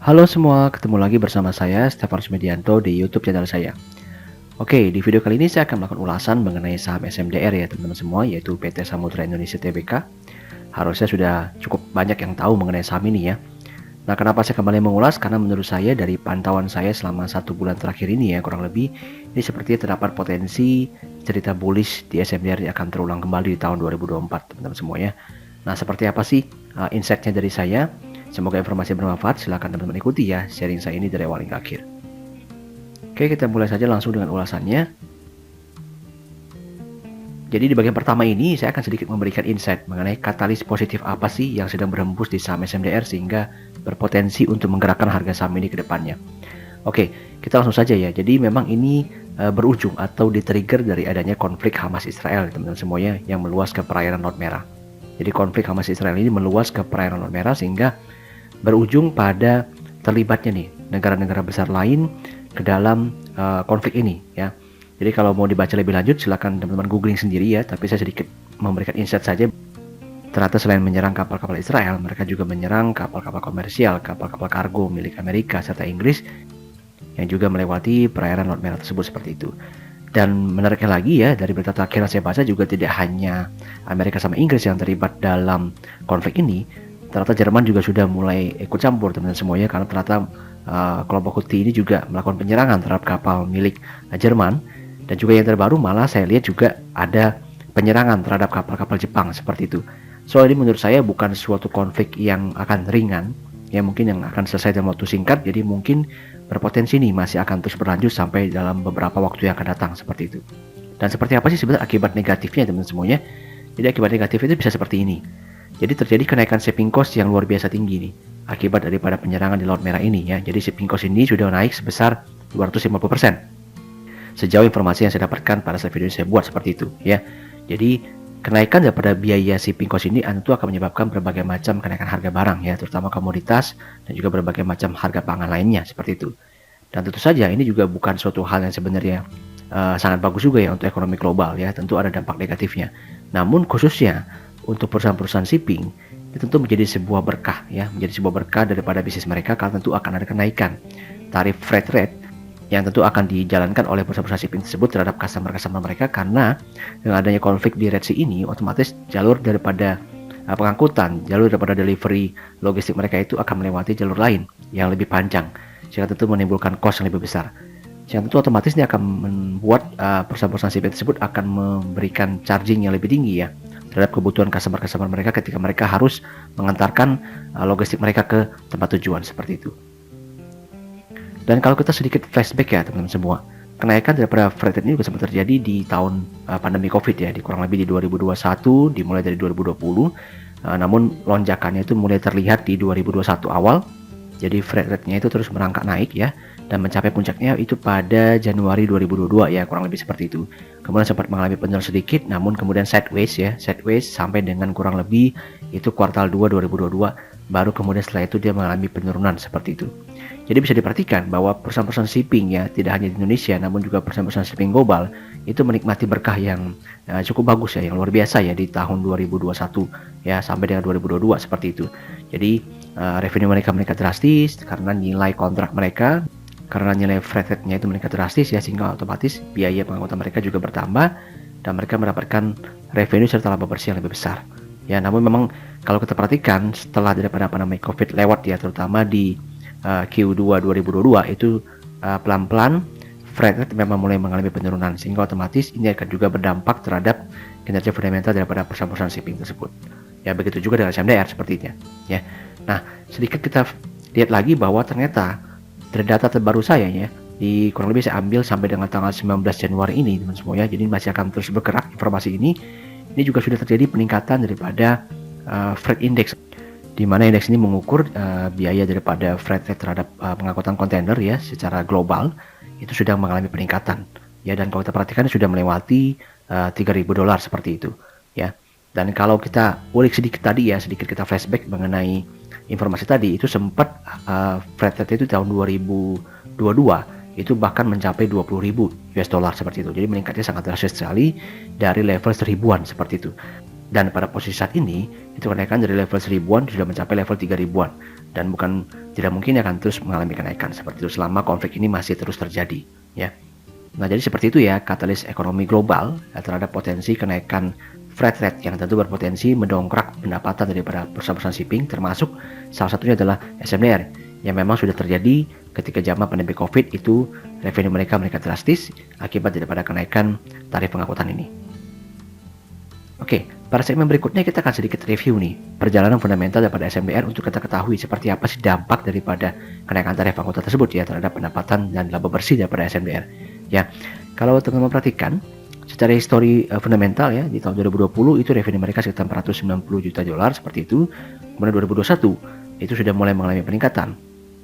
Halo semua, ketemu lagi bersama saya Stefanus Medianto di YouTube channel saya. Oke, di video kali ini saya akan melakukan ulasan mengenai saham SMDR ya teman-teman semua, yaitu PT Samudra Indonesia Tbk. Harusnya sudah cukup banyak yang tahu mengenai saham ini ya. Nah, kenapa saya kembali mengulas? Karena menurut saya dari pantauan saya selama 1 bulan terakhir ini ya kurang lebih, ini sepertinya terdapat potensi cerita bullish di SMDR yang akan terulang kembali di tahun 2024 teman-teman semuanya. Nah, seperti apa sih insight-nya dari saya? Semoga informasi bermanfaat. Silahkan teman-teman ikuti ya sharing saya ini dari awal hingga akhir. Oke, kita mulai saja langsung dengan ulasannya. Jadi di bagian pertama ini saya akan sedikit memberikan insight mengenai katalis positif apa sih yang sedang berhembus di saham SMDR sehingga berpotensi untuk menggerakkan harga saham ini ke depannya. Oke, kita langsung saja ya. Jadi memang ini berujung atau di-trigger dari adanya konflik Hamas Israel teman-teman semuanya yang meluas ke perairan Laut Merah. Jadi konflik Hamas Israel ini meluas ke perairan Laut Merah sehingga berujung pada terlibatnya nih negara-negara besar lain ke dalam konflik ini ya. Jadi kalau mau dibaca lebih lanjut silakan teman-teman googling sendiri ya, tapi saya sedikit memberikan insight saja. Ternyata selain menyerang kapal-kapal Israel, mereka juga menyerang kapal-kapal komersial, kapal-kapal kargo milik Amerika serta Inggris yang juga melewati perairan Laut Merah tersebut seperti itu. Dan menariknya lagi ya, dari berita terakhir yang saya baca juga tidak hanya Amerika sama Inggris yang terlibat dalam konflik ini, ternyata Jerman juga sudah mulai ikut campur teman-teman semuanya, karena ternyata kelompok Houthi ini juga melakukan penyerangan terhadap kapal milik Jerman. Dan juga yang terbaru malah saya lihat juga ada penyerangan terhadap kapal-kapal Jepang seperti itu. So ini menurut saya bukan suatu konflik yang akan ringan, ya mungkin yang akan selesai dalam waktu singkat, jadi mungkin berpotensi nih masih akan terus berlanjut sampai dalam beberapa waktu yang akan datang seperti itu. Dan seperti apa sih sebenarnya akibat negatifnya teman-teman semuanya? Jadi akibat negatif itu bisa seperti ini. Jadi terjadi kenaikan shipping cost yang luar biasa tinggi nih akibat daripada penyerangan di Laut Merah ini ya. Jadi shipping cost ini sudah naik sebesar 250%. Sejauh informasi yang saya dapatkan pada saat video ini saya buat seperti itu ya. Jadi kenaikan daripada biaya shipping cost ini tentu akan menyebabkan berbagai macam kenaikan harga barang ya, terutama komoditas dan juga berbagai macam harga pangan lainnya seperti itu. Dan tentu saja ini juga bukan suatu hal yang sebenarnya sangat bagus juga ya untuk ekonomi global ya, tentu ada dampak negatifnya. Namun khususnya untuk perusahaan-perusahaan shipping itu tentu menjadi sebuah berkah ya, menjadi sebuah berkah daripada bisnis mereka karena tentu akan ada kenaikan tarif freight rate yang tentu akan dijalankan oleh perusahaan-perusahaan shipping tersebut terhadap customer-customer mereka, karena dengan adanya konflik di Red Sea ini otomatis jalur daripada pengangkutan, jalur daripada delivery logistik mereka itu akan melewati jalur lain yang lebih panjang, sehingga tentu menimbulkan cost yang lebih besar. Yang tentu otomatis ini akan membuat perusahaan-perusahaan shipping tersebut akan memberikan charging yang lebih tinggi ya terhadap kebutuhan customer-customer mereka ketika mereka harus mengantarkan logistik mereka ke tempat tujuan seperti itu. Dan kalau kita sedikit flashback ya teman-teman semua, kenaikan daripada freight rate ini juga sempat terjadi di tahun pandemi COVID ya, di kurang lebih di 2021, dimulai dari 2020. Namun lonjakannya itu mulai terlihat di 2021 awal. Jadi freight rate-nya itu terus merangkak naik ya, dan mencapai puncaknya itu pada Januari 2022 ya, kurang lebih seperti itu. Kemudian sempat mengalami penurunan sedikit, namun kemudian sideways sampai dengan kurang lebih itu kuartal 2 2022, baru kemudian setelah itu dia mengalami penurunan seperti itu. Jadi bisa diperhatikan bahwa perusahaan-perusahaan shipping ya, tidak hanya di Indonesia namun juga perusahaan-perusahaan shipping global itu menikmati berkah yang cukup bagus ya, yang luar biasa ya di tahun 2021 ya sampai dengan 2022 seperti itu. Jadi revenue mereka meningkat drastis karena nilai kontrak mereka, karena nilai freight rate-nya itu meningkat drastis ya, sehingga otomatis biaya pengangkutan mereka juga bertambah dan mereka mendapatkan revenue serta laba bersih yang lebih besar. Ya, namun memang kalau kita perhatikan setelah daripada COVID lewat ya, terutama di Q2 2022 itu pelan-pelan freight rate memang mulai mengalami penurunan, sehingga otomatis ini akan juga berdampak terhadap kinerja fundamental daripada perusahaan-perusahaan shipping tersebut. Ya, begitu juga dengan SMDR sepertinya. Ya. Nah, sedikit kita lihat lagi bahwa ternyata dari data terbaru saya ya, di kurang lebih saya ambil sampai dengan tanggal 19 Januari ini teman semuanya. Jadi masih akan terus bergerak informasi ini. Ini juga sudah terjadi peningkatan daripada freight index, di mana indeks ini mengukur biaya daripada freight rate terhadap pengangkutan kontainer ya secara global itu sudah mengalami peningkatan ya, dan kalau kita perhatikan sudah melewati $3.000 seperti itu ya. Dan kalau kita ulik sedikit tadi ya, sedikit kita flashback mengenai informasi tadi, itu sempat freight rate itu tahun 2022 itu bahkan mencapai 20.000 US dollar seperti itu. Jadi meningkatnya sangat drastis sekali dari level 1000-an seperti itu. Dan pada posisi saat ini itu kenaikan dari level 1000-an sudah mencapai level 3000-an, dan bukan tidak mungkin akan terus mengalami kenaikan seperti itu selama konflik ini masih terus terjadi, ya. Nah, jadi seperti itu ya katalis ekonomi global terhadap potensi kenaikan freight rate yang tentu berpotensi mendongkrak pendapatan daripada perusahaan-perusahaan shipping, termasuk salah satunya adalah SMDR yang memang sudah terjadi ketika zaman pandemi COVID itu revenue mereka meningkat drastis akibat daripada kenaikan tarif pengangkutan ini. Oke, pada segmen berikutnya kita akan sedikit review nih perjalanan fundamental daripada SMDR untuk kita ketahui seperti apa sih dampak daripada kenaikan tarif angkutan tersebut ya terhadap pendapatan dan laba bersih daripada SMDR. Ya, kalau teman-teman perhatikan secara histori fundamental ya di tahun 2020 itu revenue mereka sekitar 490 juta dolar seperti itu. Kemudian 2021 itu sudah mulai mengalami peningkatan.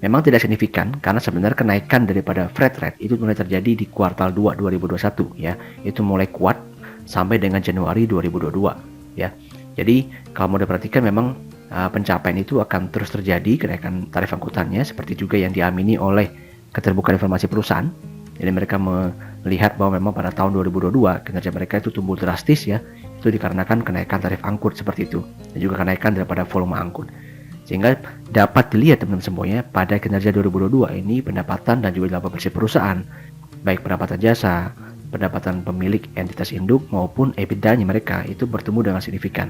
Memang tidak signifikan karena sebenarnya kenaikan daripada freight rate itu mulai terjadi di kuartal 2 2021 ya. Itu mulai kuat sampai dengan Januari 2022 ya. Jadi kalau mau diperhatikan memang pencapaian itu akan terus terjadi kenaikan tarif angkutannya seperti juga yang diamini oleh keterbukaan informasi perusahaan. Jadi mereka melihat bahwa memang pada tahun 2022 kinerja mereka itu tumbuh drastis ya. Itu dikarenakan kenaikan tarif angkut seperti itu dan juga kenaikan daripada volume angkut. Sehingga dapat dilihat teman-teman semuanya pada kinerja 2022 ini pendapatan dan juga laba bersih perusahaan baik pendapatan jasa, pendapatan pemilik entitas induk maupun EBITDA-nya mereka itu bertumbuh dengan signifikan.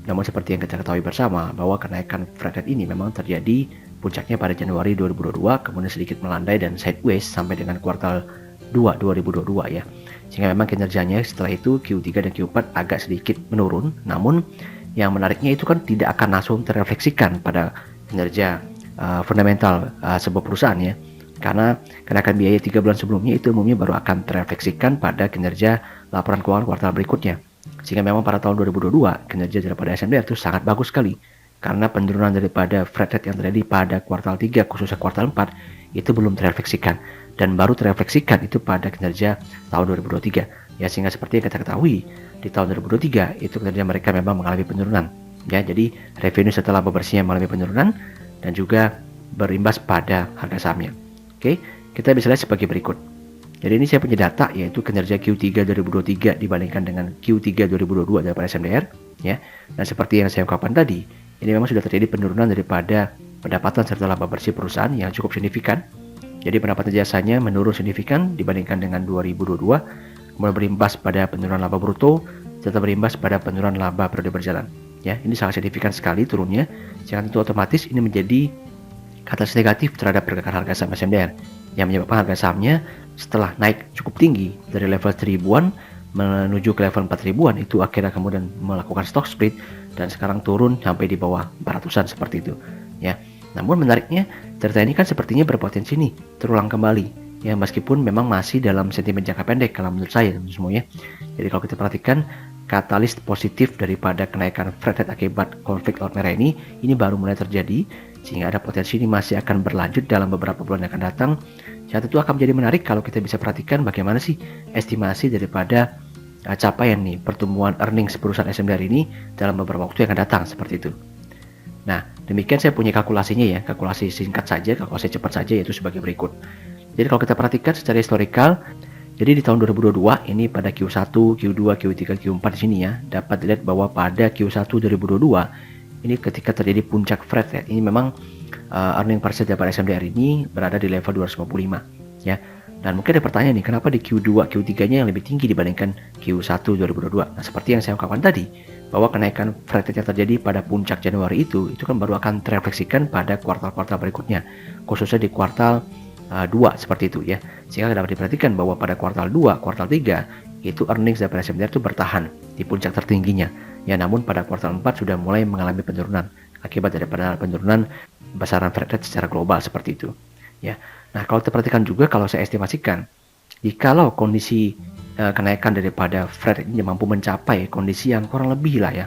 Namun seperti yang kita ketahui bersama bahwa kenaikan freight rate ini memang terjadi puncaknya pada Januari 2022 kemudian sedikit melandai dan sideways sampai dengan kuartal 2 2022 ya. Sehingga memang kinerjanya setelah itu Q3 dan Q4 agak sedikit menurun. Namun yang menariknya itu kan tidak akan langsung terrefleksikan pada kinerja fundamental sebuah perusahaan ya. Karena kenaikan biaya 3 bulan sebelumnya itu umumnya baru akan terrefleksikan pada kinerja laporan keuangan kuartal berikutnya. Sehingga memang pada tahun 2022 kinerja daripada SMDR itu sangat bagus sekali. Karena penurunan daripada freight rate yang terjadi pada kuartal 3 khususnya kuartal 4 itu belum terrefleksikan dan baru terrefleksikan itu pada kinerja tahun 2023. Ya sehingga seperti yang kita ketahui di tahun 2023 itu kinerja mereka memang mengalami penurunan. Ya jadi revenue setelah bebersihnya mengalami penurunan dan juga berimbas pada harga sahamnya. Oke, kita bisa lihat sebagai berikut. Jadi ini saya punya data yaitu kinerja Q3 2023 dibandingkan dengan Q3 2022 daripada SMDR ya. Dan seperti yang saya ungkapkan tadi, ini memang sudah terjadi penurunan daripada pendapatan serta laba bersih perusahaan yang cukup signifikan. Jadi pendapatan jasanya menurun signifikan dibandingkan dengan 2022, kemudian berimbas pada penurunan laba bruto serta berimbas pada penurunan laba periode berjalan. Ya, ini sangat signifikan sekali turunnya. Sehingga tentu otomatis ini menjadi katalis negatif terhadap pergerakan harga saham SMDR yang menyebabkan harga sahamnya setelah naik cukup tinggi dari level 1000-an menuju ke level 4000-an itu akhirnya kemudian melakukan stock split dan sekarang turun sampai di bawah 400-an seperti itu ya. Namun menariknya cerita ini kan sepertinya berpotensi nih terulang kembali ya meskipun memang masih dalam sentimen jangka pendek kalau menurut saya teman-teman semuanya. Jadi kalau kita perhatikan katalis positif daripada kenaikan freight rate akibat konflik Laut Merah ini baru mulai terjadi sehingga ada potensi ini masih akan berlanjut dalam beberapa bulan yang akan datang. Yang tentu akan menjadi menarik kalau kita bisa perhatikan bagaimana sih estimasi daripada capaian nih pertumbuhan earnings perusahaan SMDR ini dalam beberapa waktu yang akan datang seperti itu. Nah, demikian saya punya kalkulasinya ya, kalkulasi singkat saja, kalkulasi cepat saja yaitu sebagai berikut. Jadi kalau kita perhatikan secara historikal, jadi di tahun 2022 ini pada Q1, Q2, Q3, Q4 di sini ya, dapat dilihat bahwa pada Q1 2022 ini ketika terjadi puncak freight rate ini memang earning per share daripada SMDR ini berada di level 255 ya. Dan mungkin ada pertanyaan nih, kenapa di Q2, Q3-nya yang lebih tinggi dibandingkan Q1 2022? Nah, seperti yang saya ungkapkan tadi, bahwa kenaikan freight rate yang terjadi pada puncak Januari itu kan baru akan terrefleksikan pada kuartal-kuartal berikutnya, khususnya di kuartal 2 seperti itu ya. Sehingga dapat diperhatikan bahwa pada kuartal 2, kuartal 3 itu earnings daripada SMDR itu bertahan di puncak tertingginya. Ya, namun pada kuartal 4 sudah mulai mengalami penurunan akibat daripada penurunan besaran freight rate secara global seperti itu. Ya. Nah, kalau kita perhatikan juga kalau saya estimasikan, jikalau kondisi kenaikan daripada freight rate ini mampu mencapai kondisi yang kurang lebih lah ya,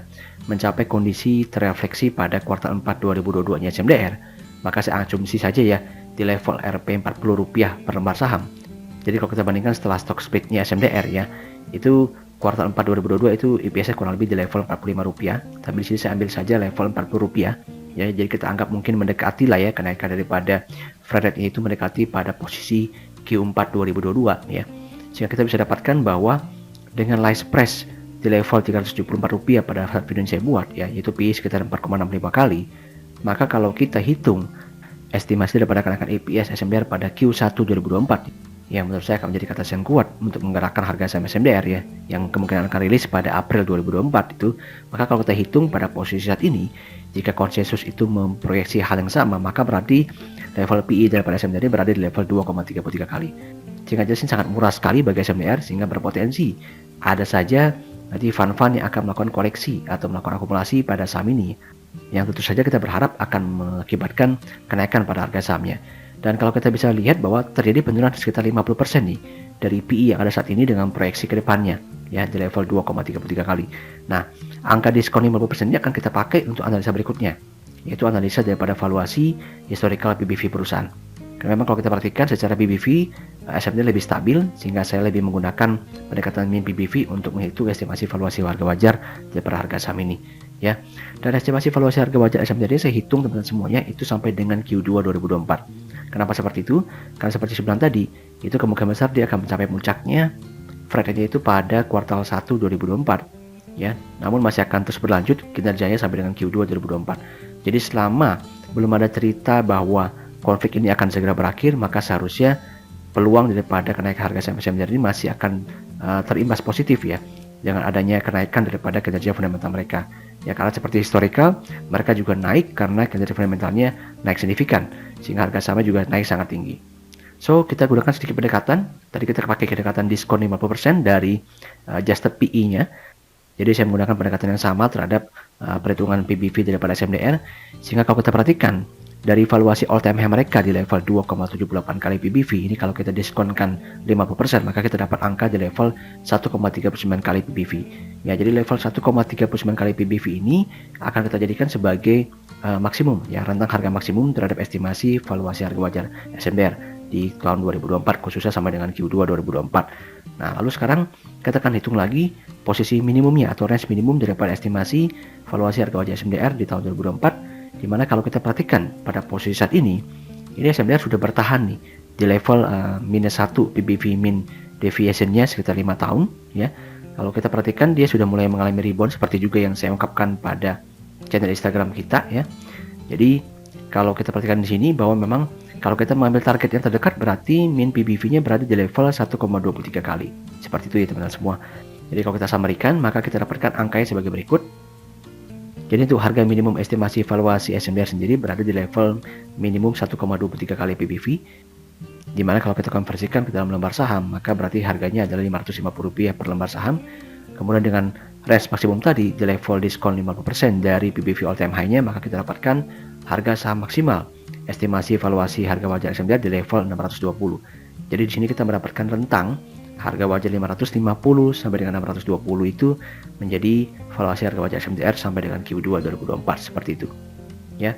mencapai kondisi terrefleksi pada kuartal 4 2022-nya SMDR, maka saya asumsi saja ya di level Rp 40 per lembar saham. Jadi kalau kita bandingkan setelah stock split-nya SMDR ya, itu kuartal 4 2022 itu EPS-nya kurang lebih di level Rp45, tapi di sini saya ambil saja level Rp40 ya. Jadi kita anggap mungkin mendekati lah ya kenaikan daripada freight rate itu mendekati pada posisi Q4 2022 ya. Sehingga kita bisa dapatkan bahwa dengan list price di level Rp374 pada saat video yang saya buat ya, yaitu PE sekitar 4,65 kali, maka kalau kita hitung estimasi daripada kenaikan EPS SMDR pada Q1 2024 yang menurut saya akan menjadi katalis yang kuat untuk menggerakkan harga saham SMDR ya, yang kemungkinan akan rilis pada April 2024 itu. Maka kalau kita hitung pada posisi saat ini, jika konsensus itu memproyeksi hal yang sama, maka berarti level PE daripada SMDR berada di level 2,33 kali. Sehingga jelas ini sangat murah sekali bagi SMDR, sehingga berpotensi ada saja nanti fund-fund yang akan melakukan koreksi atau melakukan akumulasi pada saham ini, yang tentu saja kita berharap akan mengakibatkan kenaikan pada harga sahamnya. Dan kalau kita bisa lihat bahwa terjadi penurunan sekitar 50% nih dari PE yang ada saat ini dengan proyeksi ke depannya ya di level 2,33 kali. Nah, angka diskon 50% ini akan kita pakai untuk analisa berikutnya, yaitu analisa daripada valuasi historical PBV perusahaan. Karena memang kalau kita perhatikan secara PBV SMDR lebih stabil, sehingga saya lebih menggunakan pendekatan mean PBV untuk menghitung estimasi valuasi harga wajar daripada harga saham ini ya. Dan estimasi valuasi harga wajar SMDR saya hitung teman-teman semuanya itu sampai dengan Q2 2024. Kenapa seperti itu? Karena seperti saya bilang tadi, itu kemungkinan besar dia akan mencapai puncaknya freight-nya itu pada kuartal 1 2024 ya. Namun masih akan terus berlanjut kinerjanya sampai dengan Q2 2024. Jadi selama belum ada cerita bahwa konflik ini akan segera berakhir, maka seharusnya peluang daripada kenaikan harga saham SMDR ini masih akan terimbas positif ya, dengan adanya kenaikan daripada kinerja fundamental mereka. Ya, karena seperti historical, mereka juga naik karena kinerja fundamentalnya naik signifikan, sehingga harga sahamnya juga naik sangat tinggi. So, kita gunakan sedikit pendekatan. Tadi kita pakai pendekatan diskon 50% dari adjusted PE-nya. Jadi saya menggunakan pendekatan yang sama terhadap perhitungan PBV daripada SMDR, sehingga kalau kita perhatikan dari valuasi all time high mereka di level 2,78 kali PBV, ini kalau kita diskonkan 50%, maka kita dapat angka di level 1,39 kali PBV. Ya, jadi level 1,39 kali PBV ini akan kita jadikan sebagai maksimum ya, rentang harga maksimum terhadap estimasi valuasi harga wajar SMDR di tahun 2024, khususnya sampai dengan Q2 2024. Nah, lalu sekarang kita akan hitung lagi posisi minimumnya atau range minimum daripada estimasi valuasi harga wajar SMDR di tahun 2024, dimana kalau kita perhatikan pada posisi saat ini SMDR sudah bertahan nih di level minus 1 PBV mean deviation-nya sekitar 5 tahun ya. Kalau kita perhatikan dia sudah mulai mengalami rebound seperti juga yang saya ungkapkan pada channel Instagram kita ya. Jadi kalau kita perhatikan di sini bahwa memang kalau kita mengambil target yang terdekat berarti mean PBV-nya berada di level 1,23 kali. Seperti itu ya teman-teman semua. Jadi kalau kita samarikan, maka kita dapatkan angkanya sebagai berikut. Jadi untuk harga minimum estimasi valuasi SMDR sendiri berada di level minimum 1,23 kali PBV. Dimana kalau kita konversikan ke dalam lembar saham, maka berarti harganya adalah Rp550 per lembar saham. Kemudian dengan range maksimum tadi di level diskon 50% dari PBV all time high-nya, maka kita dapatkan harga saham maksimal estimasi valuasi harga wajar SMDR di level 620. Jadi di sini kita mendapatkan rentang harga wajar 550 sampai dengan 620 itu menjadi valuasi harga wajar SMDR sampai dengan Q2 2024 seperti itu. Ya.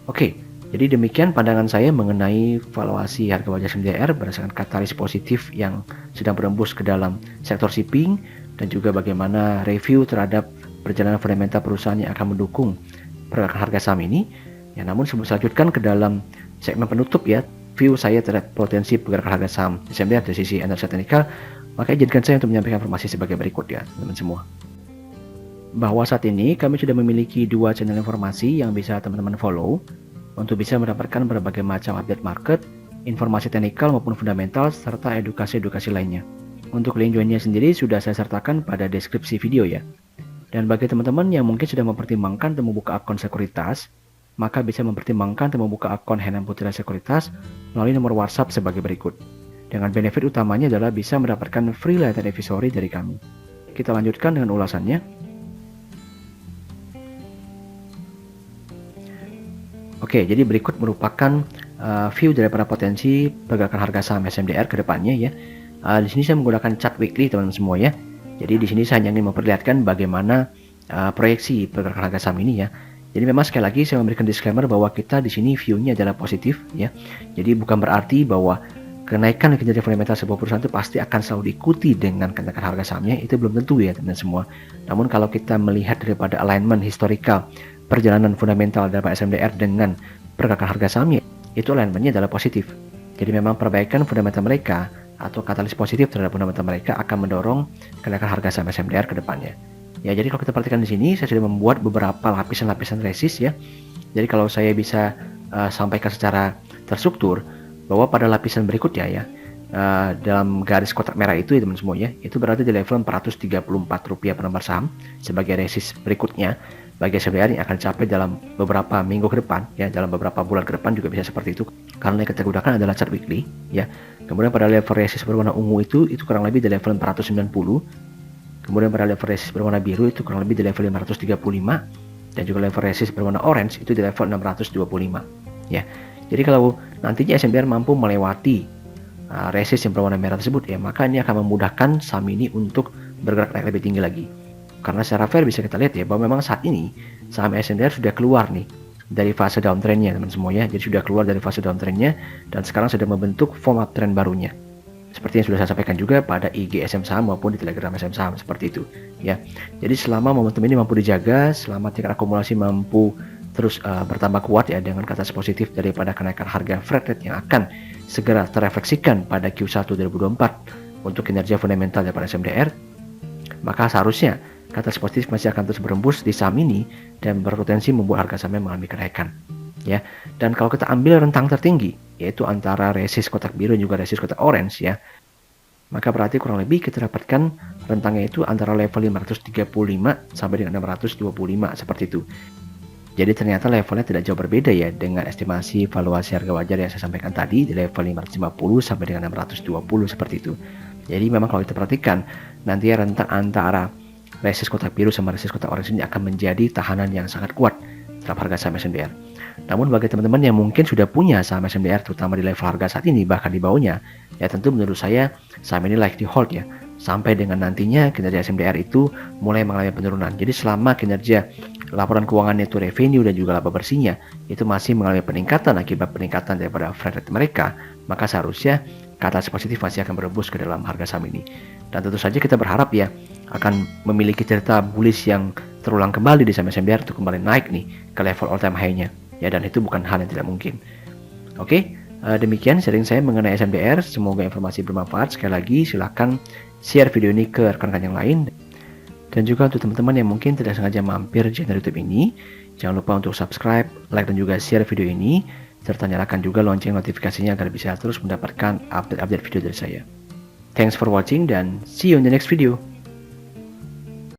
Oke, jadi demikian pandangan saya mengenai valuasi harga wajar SMDR berdasarkan katalis positif yang sedang berembus ke dalam sektor shipping dan juga bagaimana review terhadap perjalanan fundamental perusahaan yang akan mendukung pergerakan harga saham ini. Ya, namun sebelum saya lanjutkan ke dalam segmen penutup ya, view saya terhadap potensi pergerakan harga saham SMDR dari sisi analisa teknikal, maka izinkan saya untuk menyampaikan informasi sebagai berikut ya teman-teman semua. Bahwa saat ini kami sudah memiliki 2 channel informasi yang bisa teman-teman follow untuk bisa mendapatkan berbagai macam update market, informasi teknikal maupun fundamental, serta edukasi-edukasi lainnya. Untuk link joinnya sendiri sudah saya sertakan pada deskripsi video ya. Dan bagi teman-teman yang mungkin sudah mempertimbangkan untuk membuka akun sekuritas, maka bisa mempertimbangkan untuk membuka akun Henan Putra Sekuritas melalui nomor WhatsApp sebagai berikut. Dengan benefit utamanya adalah bisa mendapatkan free lifetime advisory dari kami. Kita lanjutkan dengan ulasannya. Oke, jadi berikut merupakan view daripada potensi pergerakan harga saham SMDR ke depannya ya. Di sini saya menggunakan chart weekly teman-teman semua ya. Jadi di sini saya hanya ingin memperlihatkan bagaimana proyeksi pergerakan harga saham ini ya. Jadi memang sekali lagi saya memberikan disclaimer bahwa kita di sini view-nya adalah positif ya. Jadi bukan berarti bahwa kenaikan kinerja fundamental sebuah perusahaan itu pasti akan selalu diikuti dengan kenaikan harga sahamnya, itu belum tentu ya teman-teman semua. Namun kalau kita melihat daripada alignment historical perjalanan fundamental daripada SMDR dengan pergerakan harga sahamnya, itu alignmentnya adalah positif. Jadi memang perbaikan fundamental mereka atau katalis positif terhadap fundamental mereka akan mendorong kenaikan harga saham SMDR ke depannya. Ya, jadi kalau kita perhatikan di sini, saya sudah membuat beberapa lapisan-lapisan resist ya. Jadi kalau saya bisa sampaikan secara terstruktur bahwa pada lapisan berikutnya ya, dalam garis kotak merah itu ya teman semuanya, itu berarti di level Rp434 per lembar saham sebagai resist berikutnya bagi SMDR yang akan capai dalam beberapa minggu ke depan ya, dalam beberapa bulan ke depan juga bisa seperti itu karena yang kita gunakan adalah chart weekly ya. Kemudian pada level resist berwarna ungu itu kurang lebih di level 490. Kemudian pada level resist berwarna biru itu kurang lebih di level 535 dan juga level resist berwarna orange itu di level 625 ya. Jadi kalau nantinya SMDR mampu melewati resist yang berwarna merah tersebut ya, maka ini akan memudahkan saham ini untuk bergerak naik lebih tinggi lagi. Karena secara fair bisa kita lihat ya bahwa memang saat ini saham SMDR sudah keluar nih dari fase downtrendnya teman semuanya. Jadi sudah keluar dari fase downtrendnya dan sekarang sedang membentuk form uptrend barunya. Seperti yang sudah saya sampaikan juga pada IG SM Saham maupun di Telegram SM Saham seperti itu ya. Jadi selama momentum ini mampu dijaga, selama tingkat akumulasi mampu terus bertambah kuat ya dengan kata positif daripada kenaikan harga freight rate yang akan segera terefleksikan pada Q1 2024 untuk kinerja fundamental daripada SMDR, maka seharusnya kata positif masih akan terus berembus di saham ini dan berpotensi membuat harga sahamnya mengalami kenaikan ya. Dan kalau kita ambil rentang tertinggi yaitu antara resist kotak biru dan juga resist kotak orange ya, maka berarti kurang lebih kita dapatkan rentangnya itu antara level 535 sampai dengan 625 seperti itu. Jadi ternyata levelnya tidak jauh berbeda ya dengan estimasi valuasi harga wajar yang saya sampaikan tadi di level 550 sampai dengan 620 seperti itu. Jadi memang kalau kita perhatikan nanti rentang antara resist kotak biru sama resist kotak orange ini akan menjadi tahanan yang sangat kuat terhadap harga saham SMDR. Namun bagi teman-teman yang mungkin sudah punya saham SMDR terutama di level harga saat ini bahkan di bawahnya, ya tentu menurut saya saham ini like di hold ya sampai dengan nantinya kinerja SMDR itu mulai mengalami penurunan. Jadi selama kinerja laporan keuangannya itu revenue dan juga laba bersihnya itu masih mengalami peningkatan akibat peningkatan daripada freight rate mereka, maka seharusnya kata positif masih akan berembus ke dalam harga saham ini. Dan tentu saja kita berharap ya akan memiliki cerita bullish yang terulang kembali di saham SMDR untuk kembali naik nih ke level all time high-nya ya, dan itu bukan hal yang tidak mungkin. Oke, demikian sharing saya mengenai SMDR, semoga informasi bermanfaat. Sekali lagi silakan share video ini ke rekan-rekan yang lain, dan juga untuk teman-teman yang mungkin tidak sengaja mampir channel YouTube ini, jangan lupa untuk subscribe, like dan juga share video ini, serta nyalakan juga lonceng notifikasinya agar bisa terus mendapatkan update-update video dari saya. Thanks for watching dan see you in the next video.